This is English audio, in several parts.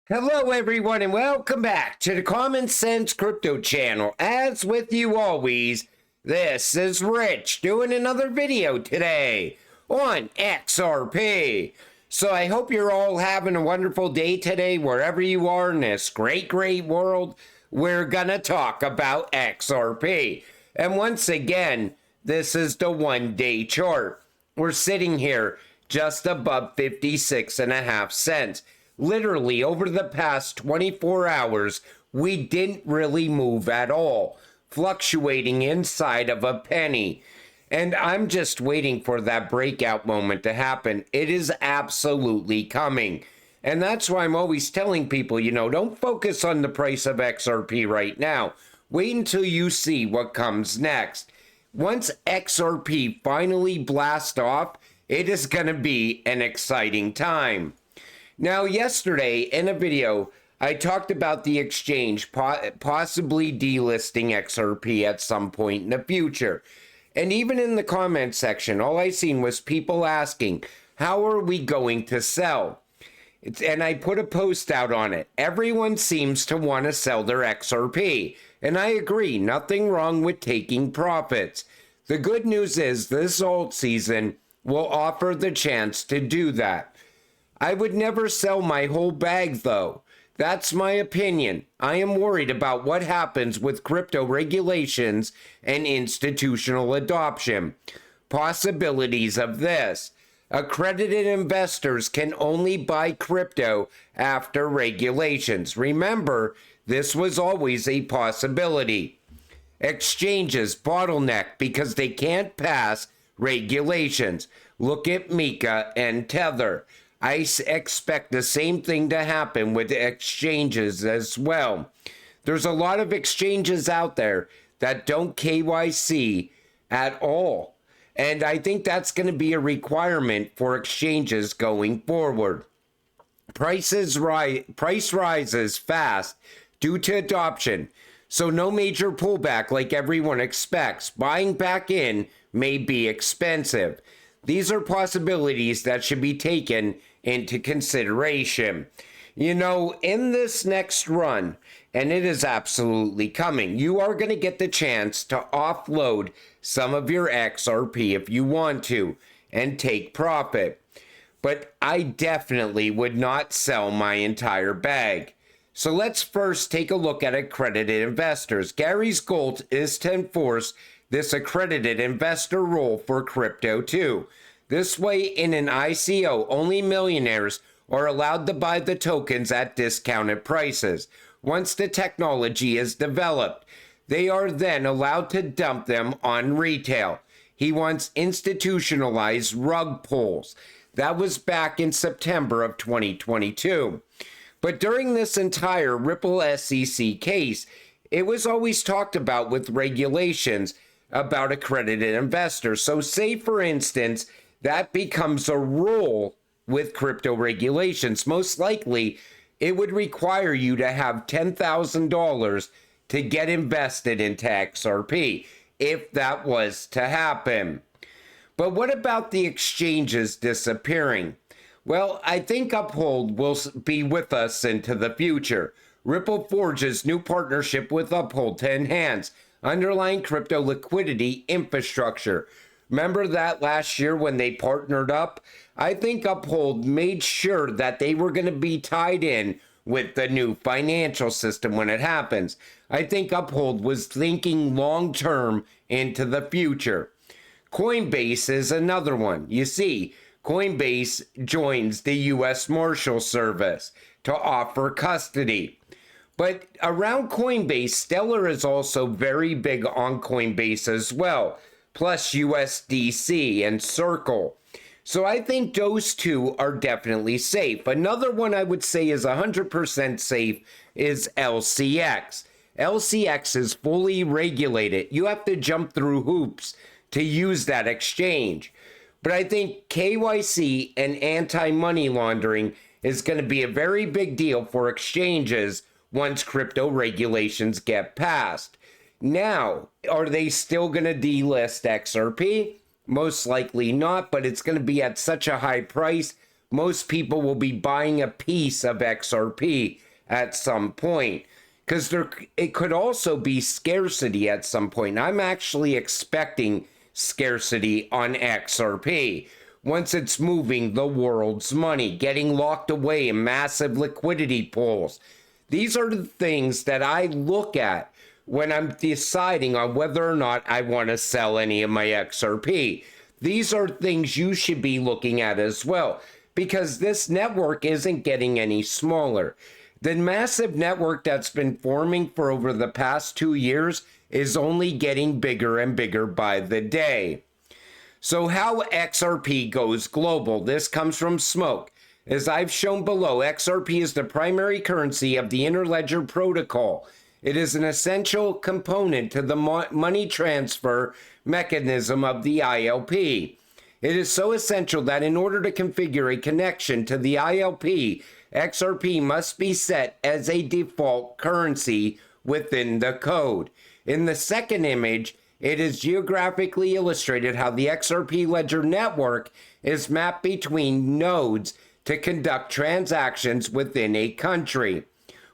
Hello, everyone, and welcome back to the Common Sense Crypto channel. As with you always, this is Rich doing another video today on XRP. So I hope you're all having a wonderful day today, wherever you are in this great world. We're gonna talk about XRP. And once again, this is the 1-day chart. We're sitting here just above 56.5 cents. Literally, over the past 24 hours, we didn't really move at all, fluctuating inside of a penny. And I'm just waiting for that breakout moment to happen. It is absolutely coming. And that's why I'm always telling people, don't focus on the price of XRP right now. Wait until you see what comes next. Once XRP finally blasts off, it is going to be an exciting time. Now, yesterday in a video, I talked about the exchange possibly delisting XRP at some point in the future. And even in the comment section, all I seen was people asking, how are we going to sell? And I put a post out on it. Everyone seems to want to sell their XRP. And I agree, nothing wrong with taking profits. The good news is this alt season will offer the chance to do that. I would never sell my whole bag, though. That's my opinion. I am worried about what happens with crypto regulations and institutional adoption. Possibilities of this. Accredited investors can only buy crypto after regulations. Remember, this was always a possibility. Exchanges bottleneck because they can't pass regulations. Look at Mika and Tether. I expect the same thing to happen with exchanges as well. There's a lot of exchanges out there that don't KYC at all. And I think that's going to be a requirement for exchanges going forward. Price rises fast due to adoption. So no major pullback like everyone expects. Buying back in may be expensive. These are possibilities that should be taken into consideration. In this next run, and it is absolutely coming, you are going to get the chance to offload some of your XRP if you want to and take profit. But I definitely would not sell my entire bag. So let's first take a look at accredited investors. Gary's goal is to enforce this accredited investor rule for crypto too. This way, in an ICO, only millionaires are allowed to buy the tokens at discounted prices. Once the technology is developed, they are then allowed to dump them on retail. He wants institutionalized rug pulls. That was back in September of 2022. But during this entire Ripple SEC case, it was always talked about with regulations about accredited investors. So say, for instance, that becomes a rule with crypto regulations. Most likely, it would require you to have $10,000 to get invested into XRP, if that was to happen. But what about the exchanges disappearing? Well, I think Uphold will be with us into the future. Ripple forges new partnership with Uphold to enhance underlying crypto liquidity infrastructure. Remember that last year when they partnered up? I think Uphold made sure that they were going to be tied in with the new financial system when it happens. I think Uphold was thinking long term into the future. Coinbase is another one. You see, Coinbase joins the U.S. Marshal Service to offer custody. But around Coinbase, Stellar is also very big on Coinbase as well, plus USDC and Circle. So I think those two are definitely safe. Another one I would say is 100% safe is LCX. LCX is fully regulated. You have to jump through hoops to use that exchange. But I think KYC and anti-money laundering is going to be a very big deal for exchanges once crypto regulations get passed. Now, are they still going to delist XRP? Most likely not, but it's going to be at such a high price. most people will be buying a piece of XRP at some point, because it could also be scarcity at some point. I'm actually expecting scarcity on XRP once it's moving the world's money, getting locked away in massive liquidity pools. These are the things that I look at when I'm deciding on whether or not I want to sell any of my XRP. These are things you should be looking at as well, because this network isn't getting any smaller. The massive network that's been forming for over the past 2 years is only getting bigger and bigger by the day. So how XRP goes global. This comes from Smoke. As I've shown below, XRP is the primary currency of the Interledger protocol. It is an essential component to the money transfer mechanism of the ILP. It is so essential that in order to configure a connection to the ILP, XRP must be set as a default currency within the code. In the second image, it is geographically illustrated how the XRP ledger network is mapped between nodes to conduct transactions within a country,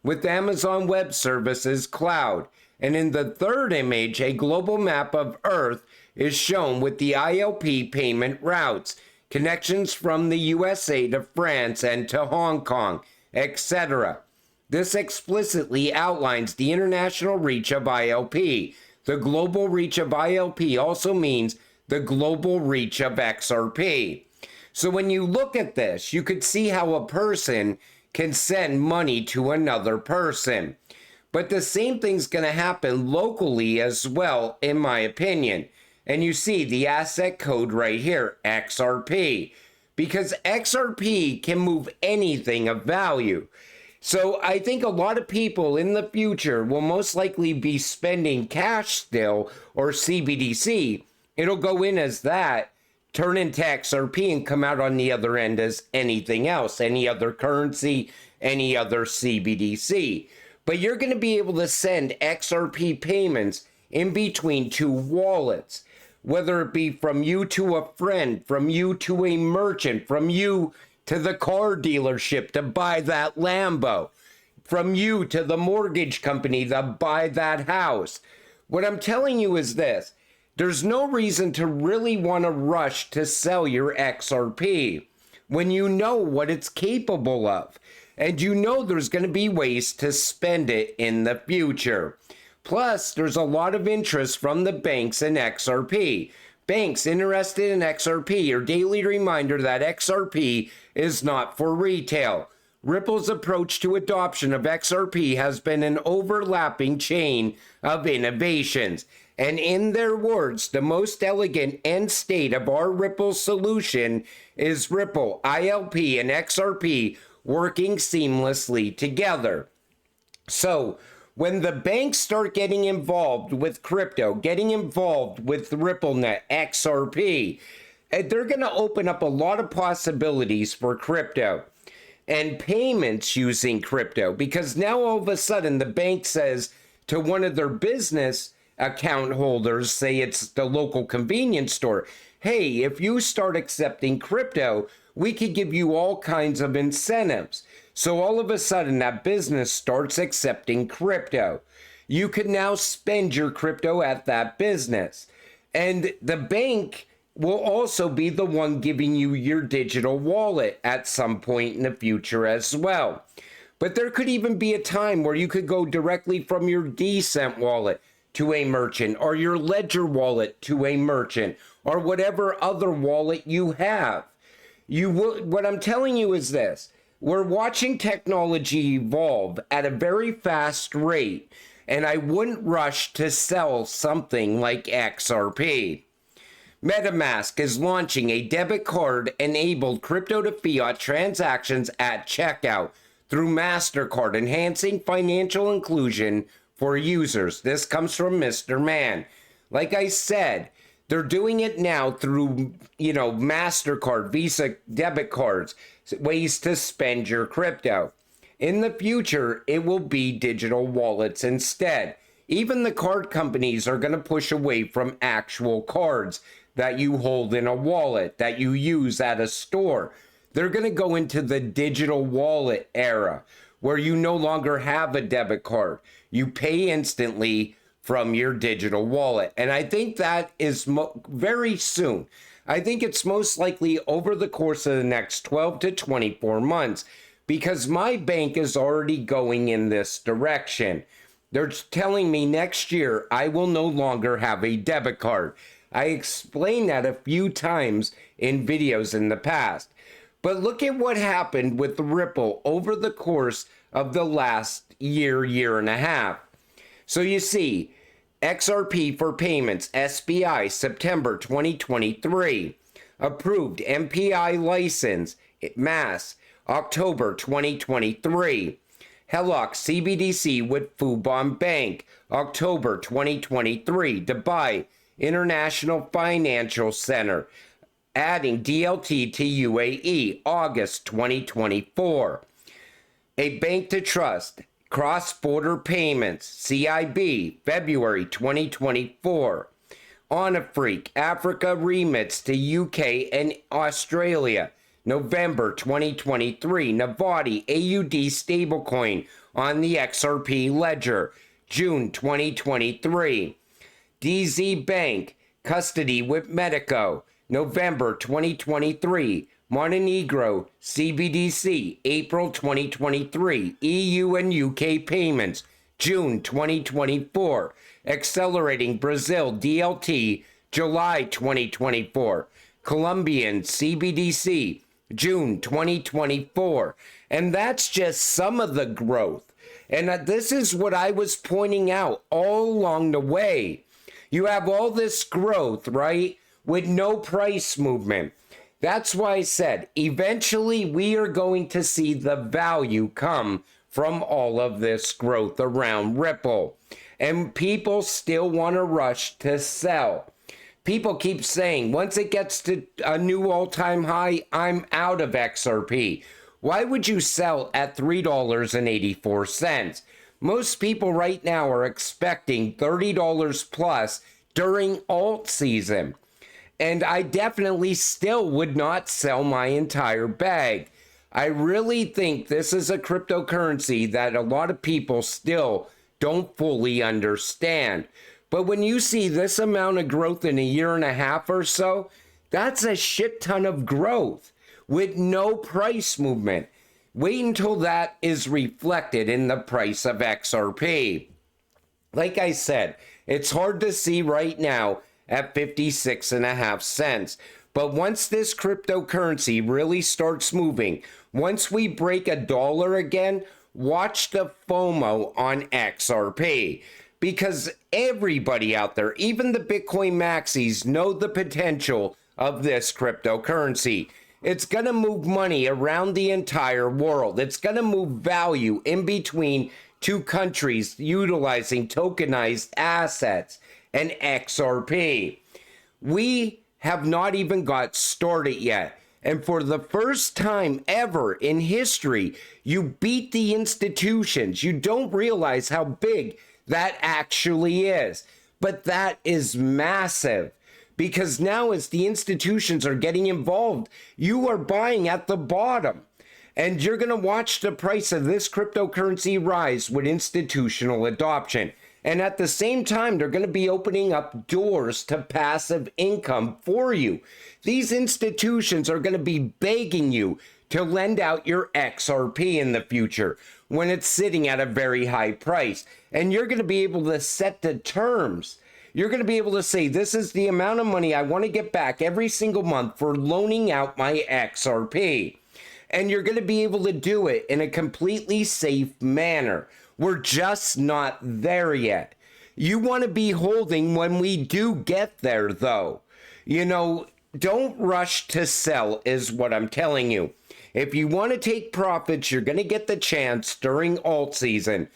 with Amazon Web Services Cloud. And in the third image, a global map of Earth is shown with the ILP payment routes, connections from the USA to France and to Hong Kong, etc. This explicitly outlines the international reach of ILP. The global reach of ILP also means the global reach of XRP. So when you look at this, you could see how a person can send money to another person. But the same thing's going to happen locally as well, in my opinion. And you see the asset code right here, XRP. Because XRP can move anything of value. So I think a lot of people in the future will most likely be spending cash still, or CBDC. It'll go in as that, turn into XRP, and come out on the other end as anything else, any other currency, any other CBDC. But you're going to be able to send XRP payments in between two wallets, whether it be from you to a friend, from you to a merchant, from you to the car dealership to buy that Lambo, from you to the mortgage company to buy that house. What I'm telling you is this: there's no reason to really want to rush to sell your XRP when you know what it's capable of, and you know there's going to be ways to spend it in the future. Plus, there's a lot of interest from the banks in XRP. Banks interested in XRP, your daily reminder that XRP is not for retail. Ripple's approach to adoption of XRP has been an overlapping chain of innovations. And in their words, the most elegant end state of our Ripple solution is Ripple, ILP, and XRP working seamlessly together. So, when the banks start getting involved with crypto, getting involved with RippleNet, XRP, they're going to open up a lot of possibilities for crypto and payments using crypto, because now all of a sudden the bank says to one of their business account holders, say it's the local convenience store, hey, if you start accepting crypto, we could give you all kinds of incentives. So all of a sudden that business starts accepting crypto. You can now spend your crypto at that business. And the bank will also be the one giving you your digital wallet at some point in the future as well. But there could even be a time where you could go directly from your Decent wallet to a merchant, or your Ledger wallet to a merchant, or whatever other wallet you have. What I'm telling you is this: we're watching technology evolve at a very fast rate, and I wouldn't rush to sell something like XRP. MetaMask is launching a debit card-enabled crypto to fiat transactions at checkout through MasterCard, enhancing financial inclusion for users. This comes from Mr. Man. Like I said, they're doing it now through, MasterCard, Visa debit cards, ways to spend your crypto. In the future, it will be digital wallets instead. Even the card companies are going to push away from actual cards that you hold in a wallet, that you use at a store. They're going to go into the digital wallet era where you no longer have a debit card. You pay instantly from your digital wallet. And I think that is very soon. I think it's most likely over the course of the next 12 to 24 months because my bank is already going in this direction. They're telling me next year I will no longer have a debit card. I explained that a few times in videos in the past. But look at what happened with Ripple over the course of the last year, year and a half. So you see, XRP for payments, SBI, September 2023. Approved MPI license, Mass, October 2023. Hellock CBDC with Fubon Bank, October 2023. Dubai International Financial Center, adding DLT to UAE, August 2024. A bank to trust, cross-border payments, CIB, February 2024. On a Freak, Africa remits to UK and Australia, November 2023. Navati AUD stablecoin on the XRP ledger, June 2023. DZ Bank, custody with Medico, November 2023. Montenegro, CBDC, April 2023. EU and UK payments, June 2024. Accelerating Brazil, DLT, July 2024. Colombian, CBDC, June 2024. And that's just some of the growth. And this is what I was pointing out all along the way. You have all this growth, right, with no price movement. That's why I said, eventually we are going to see the value come from all of this growth around Ripple. And people still want to rush to sell. People keep saying, once it gets to a new all-time high, I'm out of XRP. Why would you sell at $3.84? Most people right now are expecting $30 plus during alt season. And I definitely still would not sell my entire bag. I really think this is a cryptocurrency that a lot of people still don't fully understand. But when you see this amount of growth in a year and a half or so, that's a shit ton of growth with no price movement. Wait until that is reflected in the price of XRP. Like I said, it's hard to see right now at 56.5 cents. But once this cryptocurrency really starts moving, once we break $1 again, watch the FOMO on XRP. Because everybody out there, even the Bitcoin maxis, know the potential of this cryptocurrency. It's going to move money around the entire world. It's going to move value in between two countries utilizing tokenized assets and XRP. We have not even got started yet. And for the first time ever in history, you beat the institutions. You don't realize how big that actually is. But that is massive. Because now as the institutions are getting involved, you are buying at the bottom. And you're going to watch the price of this cryptocurrency rise with institutional adoption. And at the same time, they're going to be opening up doors to passive income for you. These institutions are going to be begging you to lend out your XRP in the future when it's sitting at a very high price. And you're going to be able to set the terms. You're going to be able to say, this is the amount of money I want to get back every single month for loaning out my XRP. And you're going to be able to do it in a completely safe manner. We're just not there yet. You want to be holding when we do get there, though. You know, don't rush to sell is what I'm telling you. If you want to take profits, you're going to get the chance during alt season.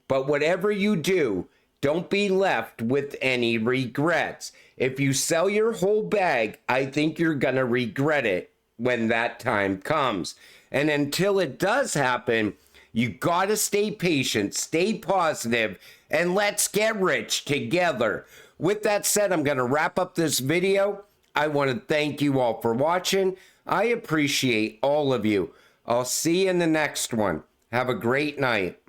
But whatever you do, don't be left with any regrets. If you sell your whole bag, I think you're going to regret it when that time comes. And until it does happen, you gotta stay patient, stay positive, and let's get rich together. With that said, I'm gonna wrap up this video. I want to thank you all for watching. I appreciate all of you. I'll see you in the next one. Have a great night.